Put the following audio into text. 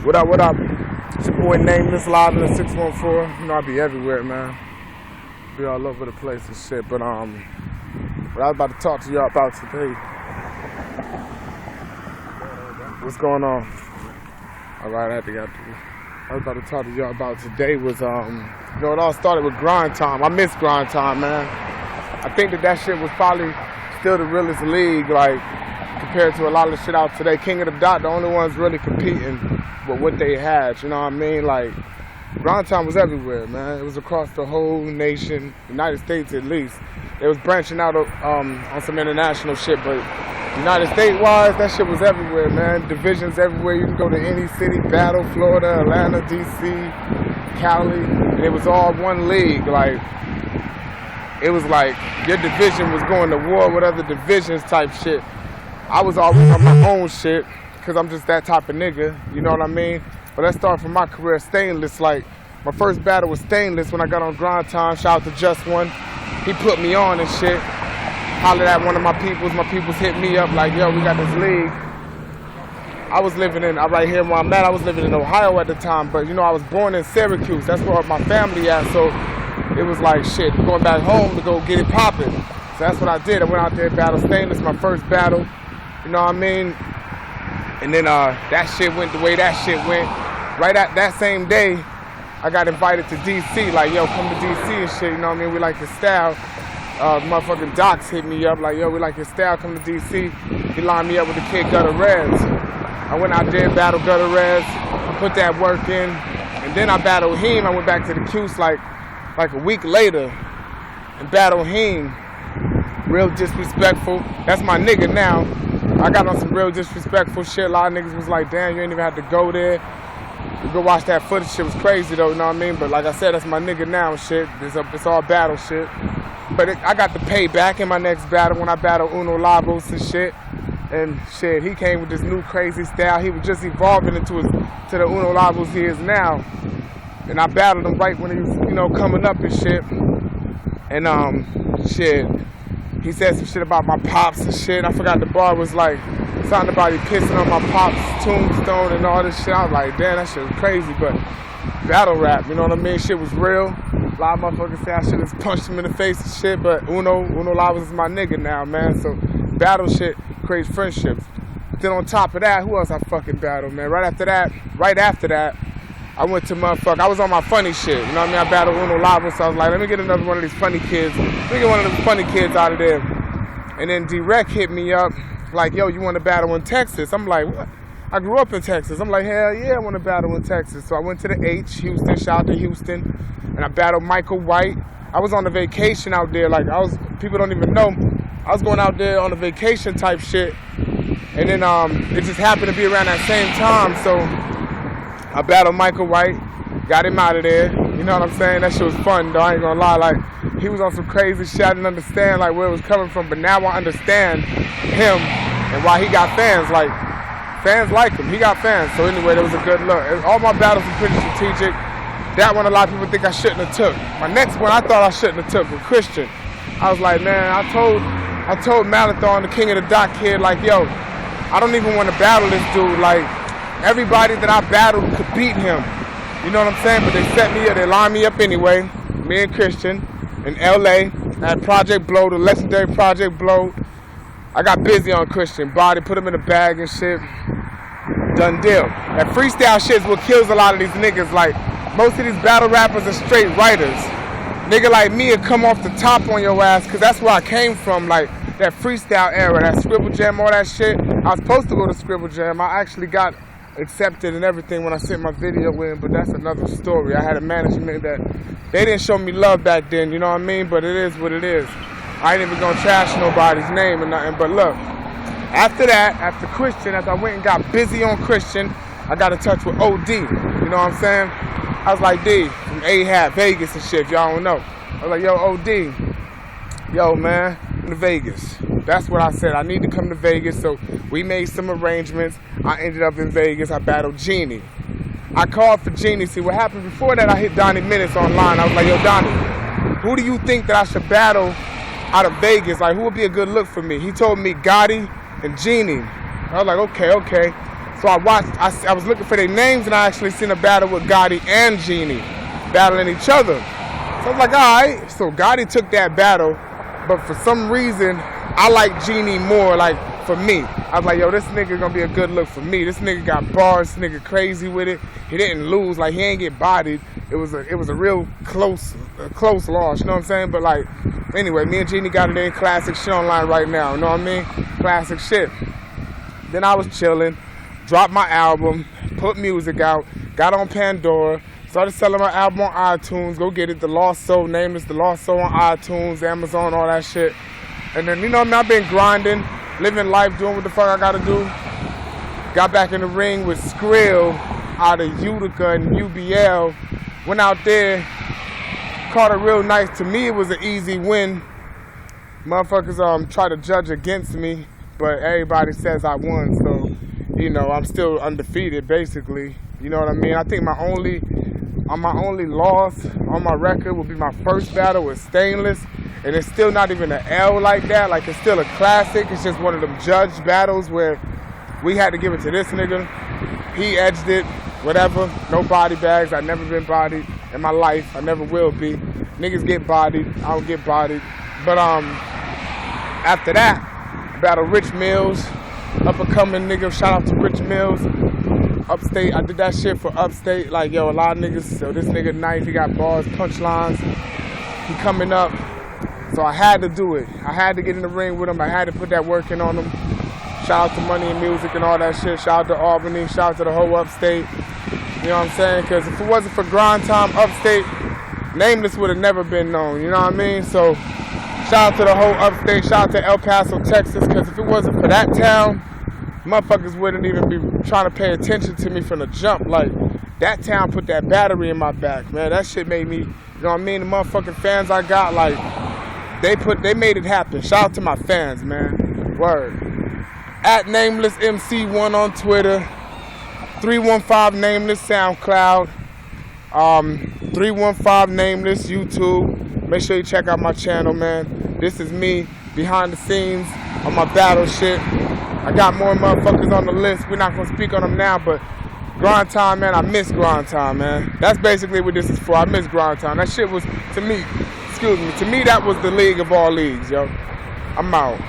What up, what up? It's your boy Nameless, live in the 614. You know I be everywhere, man. Be all over the place and shit. But what I was about to talk to y'all about today. What's going on? Alright, I was about to talk to y'all about today was, you know, it all started with grind time. I miss grind time, man. I think that shit was probably still the realest league, like, compared to a lot of the shit out today. King of the Dot, the only ones really competing with what they had, you know what I mean? Like, grind time was everywhere, man. It was across the whole nation, United States at least. It was branching out on some international shit, but United States-wise, that shit was everywhere, man. Divisions everywhere. You can go to any city, Battle, Florida, Atlanta, D.C., Cali, and it was all one league. Like, it was like your division was going to war with other divisions type shit. I was always on my own shit, because I'm just that type of nigga, you know what I mean? But let's start from my career, Stainless. Like, my first battle was Stainless when I got on grind time. Shout out to Just One. He put me on and shit. Hollered at one of my peoples hit me up like, yo, we got this league. I was living in, right here where I'm at, I was living in Ohio at the time, but you know, I was born in Syracuse. That's where my family at, so it was like, shit, going back home to go get it popping. So that's what I did. I went out there and battled Stainless, my first battle, you know what I mean? And then that shit went the way that shit went. Right at that same day, I got invited to D.C. Like, yo, come to D.C. and shit, you know what I mean? We like your style. Motherfucking Docs hit me up like, yo, we like your style, come to D.C. He lined me up with the kid Gutter Reds. I went out there and battled Gutter Reds, put that work in, and then I battled him. I went back to the Cuse like a week later and battled him. Real disrespectful. That's my nigga now. I got on some real disrespectful shit. A lot of niggas was like, damn, you ain't even have to go there. You go watch that footage, shit was crazy though, you know what I mean? But like I said, that's my nigga now and shit. It's all battle shit. But I got to pay back in my next battle when I battled Uno Lavos and shit. And shit, he came with this new crazy style. He was just evolving to the Uno Lavos he is now. And I battled him right when he was, you know, coming up and shit. And shit, he said some shit about my pops and shit. I forgot the bar was like something about he pissing on my pops' tombstone and all this shit. I was like, damn, that shit was crazy. But battle rap, you know what I mean? Shit was real. A lot of motherfuckers say I should have punched him in the face and shit, but Uno Lavos is my nigga now, man. So battle shit creates friendships. Then on top of that, who else I fucking battled, man? Right after that, I went to motherfucker. I was on my funny shit, you know what I mean? I battled Uno Lavos, so I was like, let me get another one of these funny kids. Let me get one of those funny kids out of there. And then D-Rec hit me up, like, yo, you want to battle in Texas? I'm like, what? I grew up in Texas. I'm like, hell yeah, I want to battle in Texas. So I went to the H, Houston, shout out to Houston. And I battled Michael White. I was on a vacation out there, like people don't even know. I was going out there on a vacation type shit. And then it just happened to be around that same time. So I battled Michael White, got him out of there. You know what I'm saying? That shit was fun though, I ain't gonna lie. Like, he was on some crazy shit. I didn't understand like where it was coming from, but now I understand him and why he got fans. Like, fans like him, he got fans. So anyway, that was a good look. All my battles were pretty strategic. That one, a lot of people think I shouldn't have took. My next one, I thought I shouldn't have took with Christian. I was like, man, I told Marathon, the King of the Dot kid, like, yo, I don't even want to battle this dude. Like, everybody that I battled could beat him. You know what I'm saying? But they set me up, they lined me up anyway. Me and Christian in LA at Project Blow, the legendary Project Blow. I got busy on Christian, body, put him in a bag and shit. Done deal. That freestyle shit is what kills a lot of these niggas. Like, most of these battle rappers are straight writers. Nigga like me would come off the top on your ass, cause that's where I came from, like that freestyle era, that Scribble Jam, all that shit. I was supposed to go to Scribble Jam. I actually got accepted and everything when I sent my video in, but that's another story. I had a management that, they didn't show me love back then, you know what I mean? But it is what it is. I ain't even gonna trash nobody's name or nothing, but look. After that, after Christian, after I went and got busy on Christian, I got in touch with OD, you know what I'm saying? I was like, D, from A-Hat, Vegas and shit, if y'all don't know. I was like, yo, OD, yo, man, I'm to Vegas. That's what I said. I need to come to Vegas, so we made some arrangements. I ended up in Vegas. I battled Genie. I called for Genie. See, what happened before that, I hit Donnie Minutes online. I was like, yo, Donnie, who do you think that I should battle out of Vegas? Like, who would be a good look for me? He told me Gotti and Genie. I was like, okay. So I was looking for their names, and I actually seen a battle with Gotti and Genie battling each other. So I was like, all right. So Gotti took that battle, but for some reason, I like Genie more, like, for me. I was like, yo, this nigga gonna be a good look for me. This nigga got bars, this nigga crazy with it. He didn't lose, like, he ain't get bodied. It was a real close loss, you know what I'm saying? But, like, anyway, me and Genie got it in classic shit online right now, you know what I mean? Classic shit. Then I was chilling, dropped my album, put music out, got on Pandora, started selling my album on iTunes. Go get it, The Lost Soul, Nameless, The Lost Soul on iTunes, Amazon, all that shit. And then, you know what I mean, I've been grinding, living life, doing what the fuck I gotta do. Got back in the ring with Skrill out of Utica and UBL. Went out there, caught it real nice. To me, it was an easy win. Motherfuckers try to judge against me, but everybody says I won, so, you know, I'm still undefeated, basically. You know what I mean? I think my only loss on my record will be my first battle with Stainless, and it's still not even an L like that. Like, it's still a classic. It's just one of them judged battles where we had to give it to this nigga. He edged it, whatever. No body bags. I've never been bodied in my life. I never will be. Niggas get bodied. I don't get bodied. But after that, battle Rich Mills, up and coming nigga. Shout out to Rich Mills. Upstate, I did that shit for Upstate. Like, yo, a lot of niggas. So this nigga nice. He got bars, punchlines. He coming up. So I had to do it. I had to get in the ring with him. I had to put that work in on him. Shout out to Money and Music and all that shit. Shout out to Albany. Shout out to the whole Upstate. You know what I'm saying? Because if it wasn't for Grind Time, Upstate, Nameless would have never been known. You know what I mean? So shout out to the whole Upstate. Shout out to El Paso, Texas. Because if it wasn't for that town, motherfuckers wouldn't even be trying to pay attention to me from the jump. Like, that town put that battery in my back, man. That shit made me, you know what I mean? The motherfucking fans I got, like, they made it happen. Shout out to my fans, man. Word. At Nameless MC1 on Twitter. 315 Nameless SoundCloud. 315 Nameless YouTube. Make sure you check out my channel, man. This is me behind the scenes on my battle shit. I got more motherfuckers on the list. We're not gonna speak on them now, but Grind Time, man, I miss Grind Time, man. That's basically what this is for. I miss Grind Time. That shit was, to me, that was the league of all leagues, yo. I'm out.